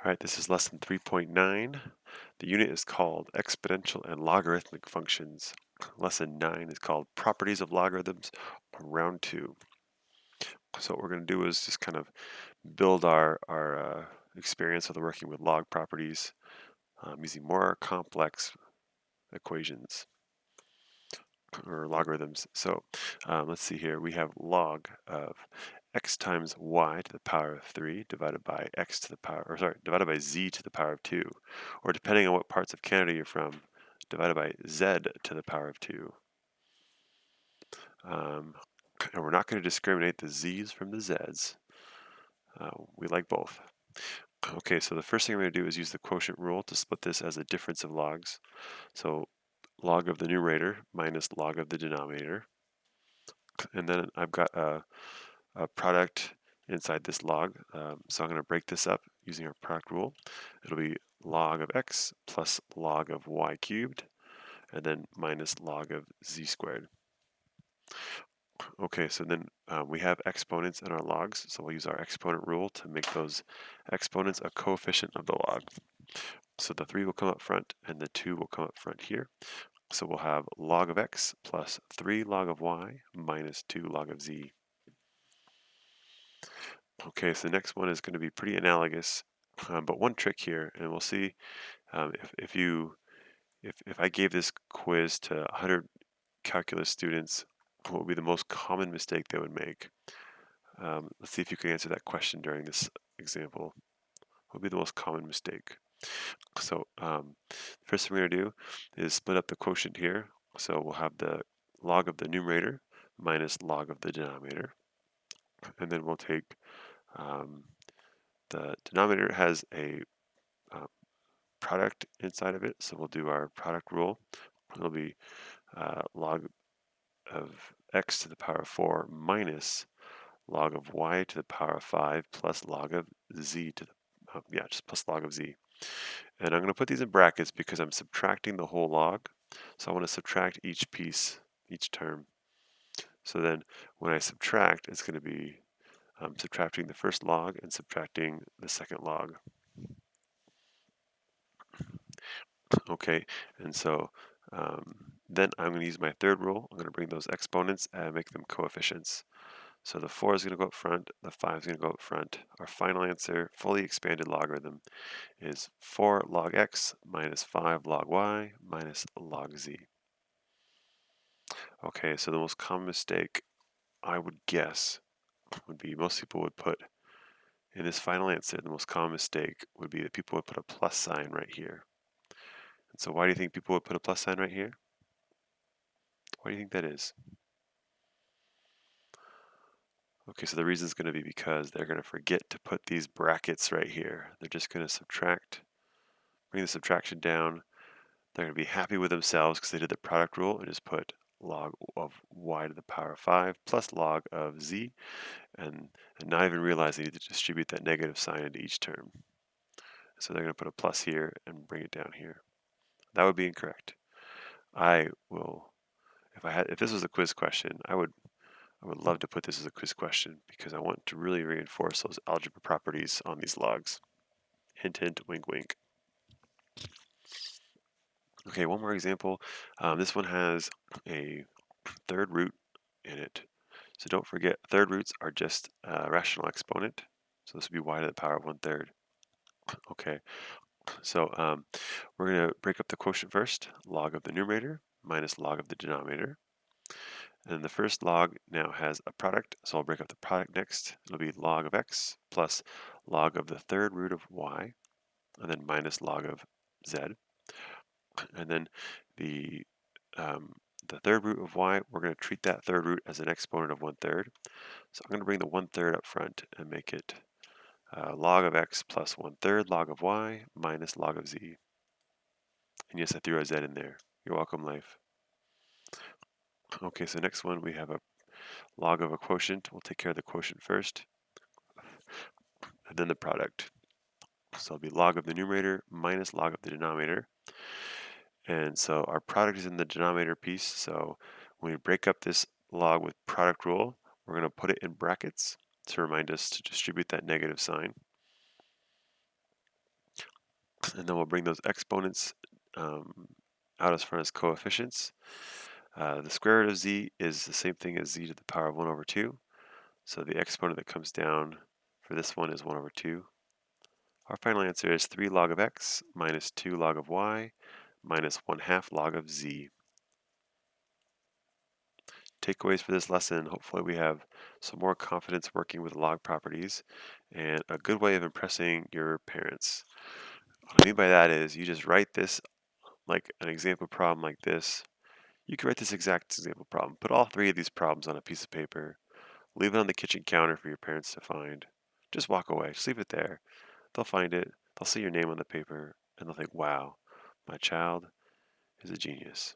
All right, this is lesson 3.9. The unit is called Exponential and Logarithmic Functions. Lesson 9 is called Properties of Logarithms, round 2. So what we're going to do is just kind of build our experience with working with log properties using more complex equations or logarithms. So let's see here. We have log of x times y to the power of 3 divided by divided by z to the power of 2, or depending on what parts of Canada you're from, divided by z to the power of 2. And we're not going to discriminate the z's from the z's. We like both. Okay, so the first thing I'm going to do is use the quotient rule to split this as a difference of logs. So log of the numerator minus log of the denominator. And then I've got a product inside this log. So I'm going to break this up using our product rule. It'll be log of x plus log of y cubed, and then minus log of z squared. Okay, so then we have exponents in our logs, so we'll use our exponent rule to make those exponents a coefficient of the log. So the 3 will come up front, and the 2 will come up front here. So we'll have log of x plus 3 log of y minus 2 log of z. Okay, so the next one is going to be pretty analogous, but one trick here, and we'll see if I gave this quiz to 100 calculus students, what would be the most common mistake they would make? Let's see if you can answer that question during this example. What would be the most common mistake? So first thing we're going to do is split up the quotient here. So we'll have the log of the numerator minus log of the denominator, and then we'll take the denominator has a product inside of it, so we'll do our product rule. It'll be log of x to the power of 4 minus log of y to the power of 5 plus log of z to the, just plus log of z. And I'm going to put these in brackets because I'm subtracting the whole log. So I want to subtract each piece, each term. So then when I subtract, it's going to be subtracting the first log and subtracting the second log. Okay, and so then I'm going to use my third rule. I'm going to bring those exponents and make them coefficients. So the 4 is going to go up front, the 5 is going to go up front. Our final answer, fully expanded logarithm, is 4 log x minus 5 log y minus log z. Okay, so the most common mistake I would guess would be most people would put in this final answer, the most common mistake would be that people would put a plus sign right here. And so why do you think people would put a plus sign right here? Why do you think that is? Okay, so the reason is going to be because they're going to forget to put these brackets right here. They're just going to subtract, bring the subtraction down. They're going to be happy with themselves because they did the product rule and just put log of y to the power of 5 plus log of z, and not even realize they need to distribute that negative sign into each term. So they're going to put a plus here and bring it down here. That would be incorrect. I will, if this was a quiz question, I would love to put this as a quiz question because I want to really reinforce those algebra properties on these logs. Hint, hint, wink, wink. Okay, one more example. This one has a third root in it. So don't forget, third roots are just a rational exponent. So this would be y to the power of 1/3. Okay, so we're going to break up the quotient first. Log of the numerator minus log of the denominator. And the first log now has a product, so I'll break up the product next. It'll be log of x plus log of the third root of y, and then minus log of z. And then the third root of y, we're going to treat that third root as an exponent of 1/3. So I'm going to bring the 1/3 up front and make it log of x plus 1/3 log of y minus log of z. And yes, I threw a z in there. You're welcome, life. Okay, so next one we have a log of a quotient. We'll take care of the quotient first, and then the product. So it'll be log of the numerator minus log of the denominator. And so our product is in the denominator piece. So when we break up this log with product rule, we're going to put it in brackets to remind us to distribute that negative sign. and then we'll bring those exponents out as front as coefficients. The square root of z is the same thing as z to the power of 1 over 2. So the exponent that comes down for this one is 1 over 2. Our final answer is 3 log of x minus 2 log of y minus 1/2 log of z. Takeaways for this lesson: hopefully we have some more confidence working with log properties and a good way of impressing your parents. What I mean by that is you just write this like an example problem like this. You can write this exact example problem. Put all 3 of these problems on a piece of paper. Leave it on the kitchen counter for your parents to find. Just walk away. Just leave it there. They'll find it. They'll see your name on the paper and they'll think, wow, my child is a genius.